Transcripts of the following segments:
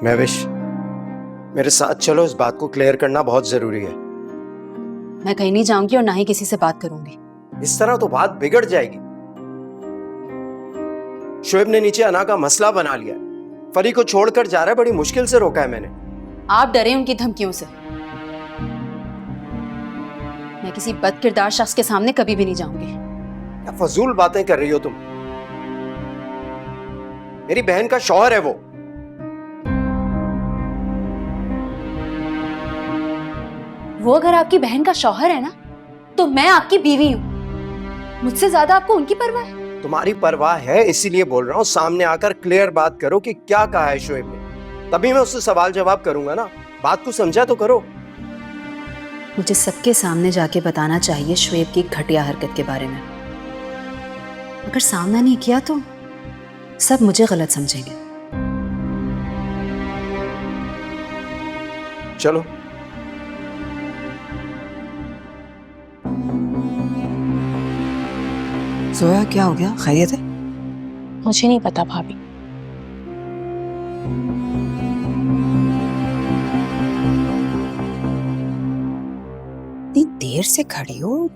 महविश, मेरे साथ चलो, इस बात को क्लियर करना बहुत जरूरी है। मैं कहीं नहीं जाऊंगी और ना ही किसी से बात करूंगी। इस तरह तो बात बिगड़ जाएगी। शोएब ने नीचे अना का मसला बना लिया है। फरी को छोड़कर जा रहा है, बड़ी मुश्किल से रोका है मैंने। आप डरे उनकी धमकियों से। मैं किसी बदकिरदार शख्स के सामने कभी भी नहीं जाऊंगी। क्या फजूल बातें कर रही हो तुम? मेरी बहन का शौहर है वो। वो अगर आपकी बहन का शौहर है ना, तो मैं आपकी बीवी हूं। मुझसे ज्यादा आपको उनकी परवाह है? तुम्हारी परवाह है, इसीलिए बोल रहा हूं। सामने आकर क्लियर बात करो कि क्या कहा है शोएब ने, तभी मैं उससे सवाल जवाब करूंगा ना। बात को समझा तो करो। मुझे सबके सामने जाके बताना चाहिए शोएब की घटिया हरकत के बारे में। अगर सामना नहीं किया तो सब मुझे गलत समझेंगे। चलो। जोया, क्या हो गया? खैरियत है? मुझे नहीं पता भाभी। इतनी देर से खड़ी हो,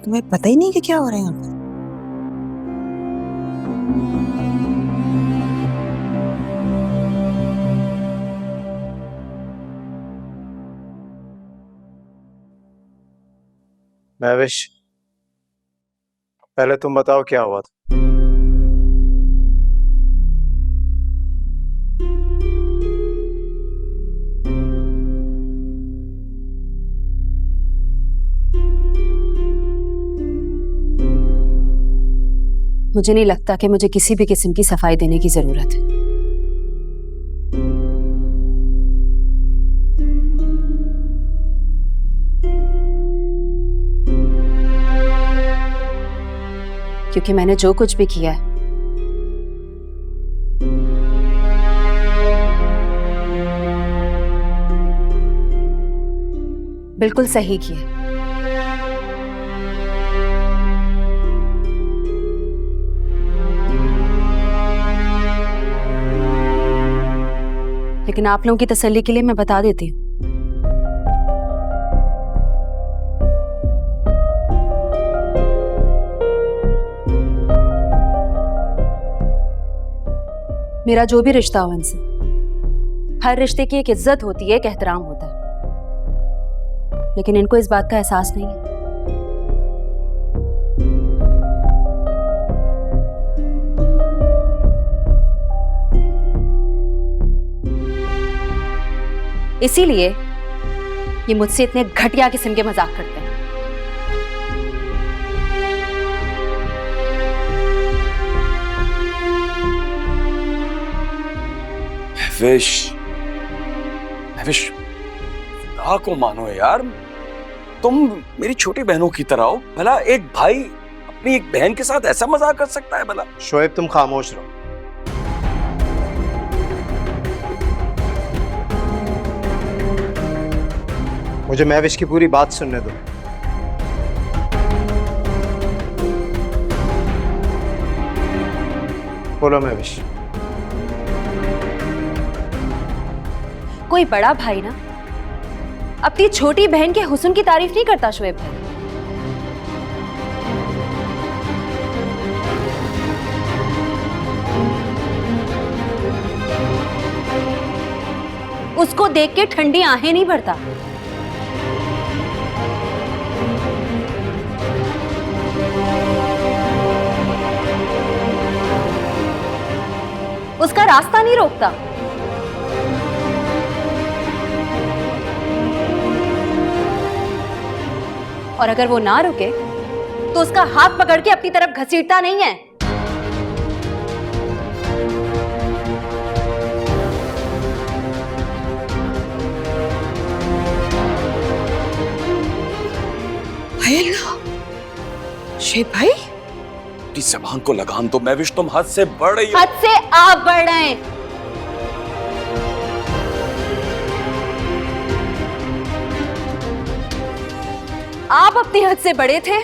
तुम्हें पता ही नहीं कि क्या हो रहा है यहाँ पर? महविश, पहले तुम बताओ क्या हुआ था। मुझे नहीं लगता कि मुझे किसी भी किस्म की सफाई देने की जरूरत है। क्योंकि मैंने जो कुछ भी किया है बिल्कुल सही किया। लेकिन आप लोगों की तसल्ली के लिए मैं बता देती हूँ, मेरा जो भी रिश्ता हो इनसे, हर रिश्ते की एक इज्जत होती है, एक एहतराम होता है, लेकिन इनको इस बात का एहसास नहीं है। इसीलिए ये मुझसे इतने घटिया किस्म के मजाक करते हैं। महविश, खुदा को मानो यार, तुम मेरी छोटी बहनों की तरह हो। भला एक भाई अपनी एक बहन के साथ ऐसा मजाक कर सकता है? भला शोएब, तुम खामोश रहो। मुझे महविश की पूरी बात सुनने दो। बोलो महविश। कोई बड़ा भाई ना अपनी छोटी बहन के हुस्न की तारीफ नहीं करता शोएब भाई। उसको देख के ठंडी आहें नहीं भरता। उसका रास्ता नहीं रोकता। और अगर वो ना रुके तो उसका हाथ पकड़ के अपनी तरफ घसीटता नहीं है। शेब भाई, अपनी जबान को लगाम दो महविश, तुम हद से बढ़ रही हो। हद से आप बढ़ रहे हैं। आप अपनी हद से बड़े थे,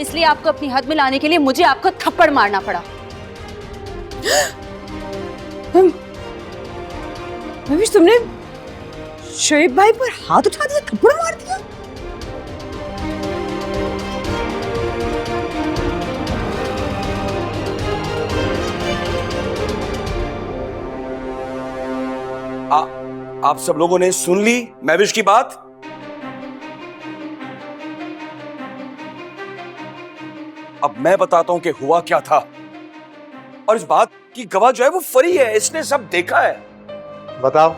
इसलिए आपको अपनी हद में लाने के लिए मुझे आपको थप्पड़ मारना पड़ा। महविश, तुमने शोएब भाई पर हाथ उठा दिया, थप्पड़ मार दिया? आप सब लोगों ने सुन ली महविश की बात? अब मैं बताता हूं कि हुआ क्या था, और इस बात की गवाह जो है वो फरी है, इसने सब देखा है। बताओ।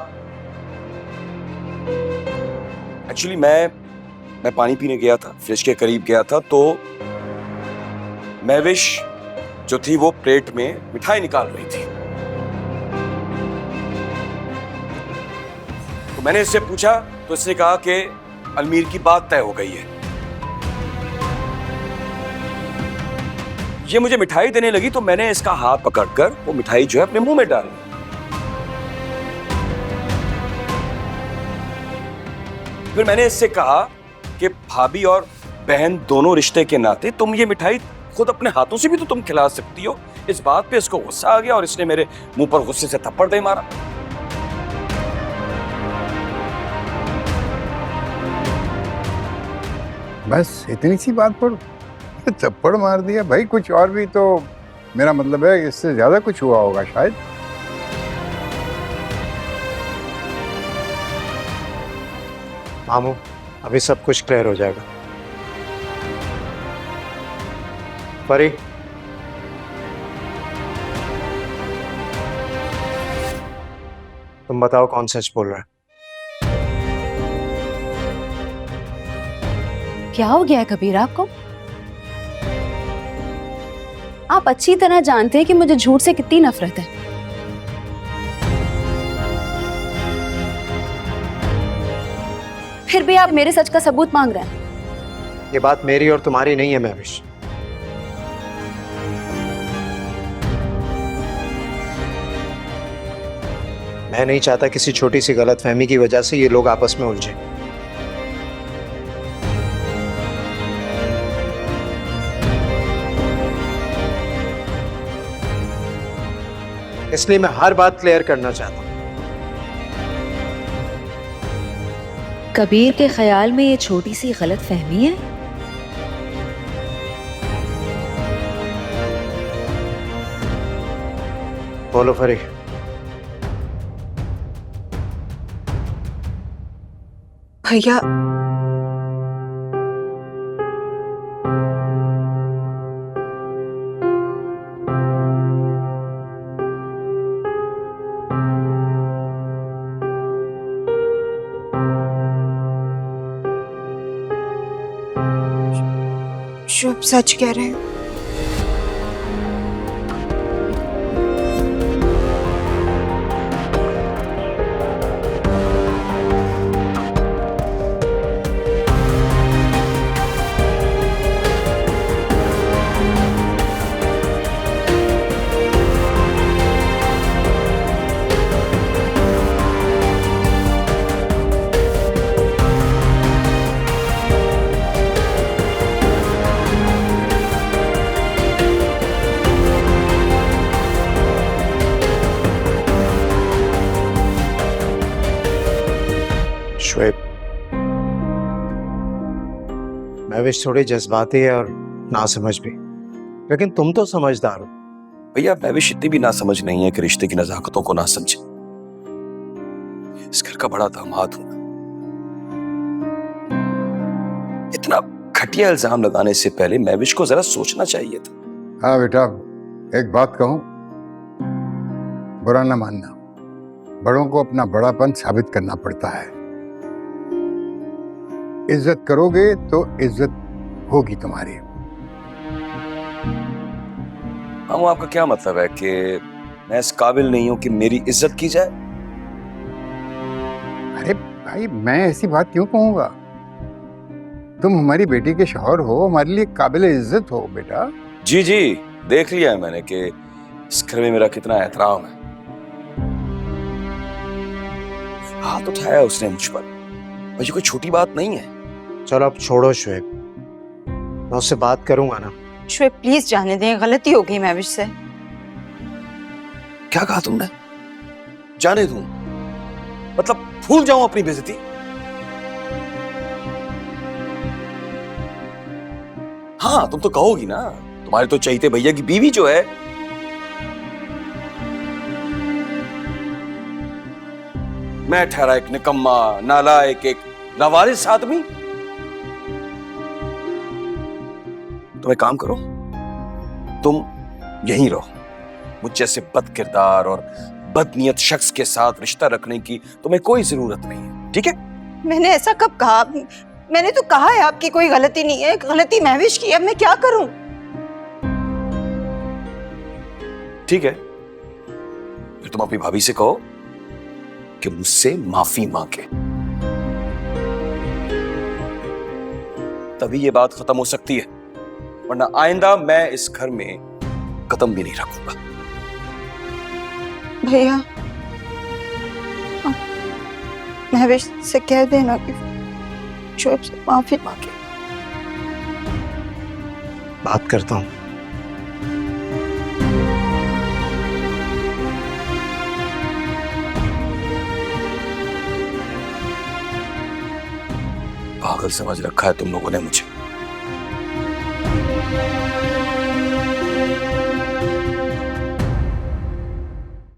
एक्चुअली मैं पानी पीने गया था, फ्रिज के करीब गया था, तो महविश जो थी वो प्लेट में मिठाई निकाल रही थी। तो मैंने इससे पूछा तो इसने कहा कि अलमीर की बात तय हो गई है। ये मुझे मिठाई देने लगी तो मैंने इसका हाथ पकड़कर वो मिठाई जो है अपने मुंह में डाल दी। फिर मैंने इससे कहा कि भाभी और बहन दोनों रिश्ते के नाते तुम ये मिठाई खुद अपने हाथों से भी तो तुम खिला सकती हो। इस बात पे इसको गुस्सा आ गया और इसने मेरे मुंह पर गुस्से से थप्पड़ दे मारा। बस इतनी सी बात पर थप्पड़ मार दिया? भाई कुछ और भी तो, मेरा मतलब है इससे ज्यादा कुछ हुआ होगा शायद। मामू, अभी सब कुछ क्लियर हो जाएगा। परी, तुम बताओ कौन सच बोल रहा है? क्या हो गया है कबीर आपको? आप अच्छी तरह जानते हैं कि मुझे झूठ से कितनी नफरत है। फिर भी आप मेरे सच का सबूत मांग रहे हैं। ये बात मेरी और तुम्हारी नहीं है महविश। मैं नहीं चाहता किसी छोटी सी गलतफहमी की वजह से ये लोग आपस में उलझे। इसलिए मैं हर बात क्लियर करना चाहता हूं। कबीर के ख्याल में ये छोटी सी गलत फहमी है? बोलो फरी। भैया, शोएब सच कह रहे हैं। शोएब, महविश थोड़ी जज्बाती है और नासमझ भी, लेकिन तुम तो समझदार हो। भैया महविश इतनी भी ना समझ नहीं है कि रिश्ते की नजाकतों को ना समझे। इस घर का बड़ा दामाद हूं। इतना घटिया इल्जाम लगाने से पहले महविश को जरा सोचना चाहिए था। हाँ बेटा, एक बात कहूं, बुरा ना मानना, बड़ों को अपना बड़ापन साबित करना पड़ता है। इज्जत करोगे तो इज्जत होगी तुम्हारी। मामू, आपका क्या मतलब है कि मैं इस काबिल नहीं हूं कि मेरी इज्जत की जाए? अरे भाई, मैं ऐसी बात क्यों कहूंगा? तुम हमारी बेटी के शौहर हो, हमारे लिए काबिल इज्जत हो बेटा। जी जी, देख लिया है मैंने कि इस घर में मेरा कितना एहतराम है। हाथ उठाया उसने मुझ पर, और ये कोई छोटी बात नहीं है। चलो अब छोड़ो शोएब, मैं उससे बात करूंगा ना। शोएब प्लीज जाने दें, गलती हो गई महविश से। क्या कहा तुमने? जाने दूं? मतलब भूल जाऊं अपनी बेइज्जती? हाँ, तुम तो कहोगी ना, तुम्हारे तो चहीते भैया की बीवी जो है, मैं ठहरा एक निकम्मा, नालायक, एक लावारिस आदमी। तुम एक काम करो, तुम यहीं रहो। मुझ जैसे बद किरदार और बदनीयत शख्स के साथ रिश्ता रखने की तुम्हें कोई जरूरत नहीं है, ठीक है? मैंने ऐसा कब कहा? मैंने तो कहा है आपकी कोई गलती नहीं है, गलती महविश की है, अब मैं क्या करूं? ठीक है, फिर तुम अपनी भाभी से कहो कि मुझसे माफी मांगे, तभी ये बात खत्म हो सकती है, वरना आइंदा मैं इस घर में कदम भी नहीं रखूंगा। भैया, महविश से कह देना कि शोएब से माफी मांगे। बात करता हूँ। पागल समझ रखा है तुम लोगों ने मुझे।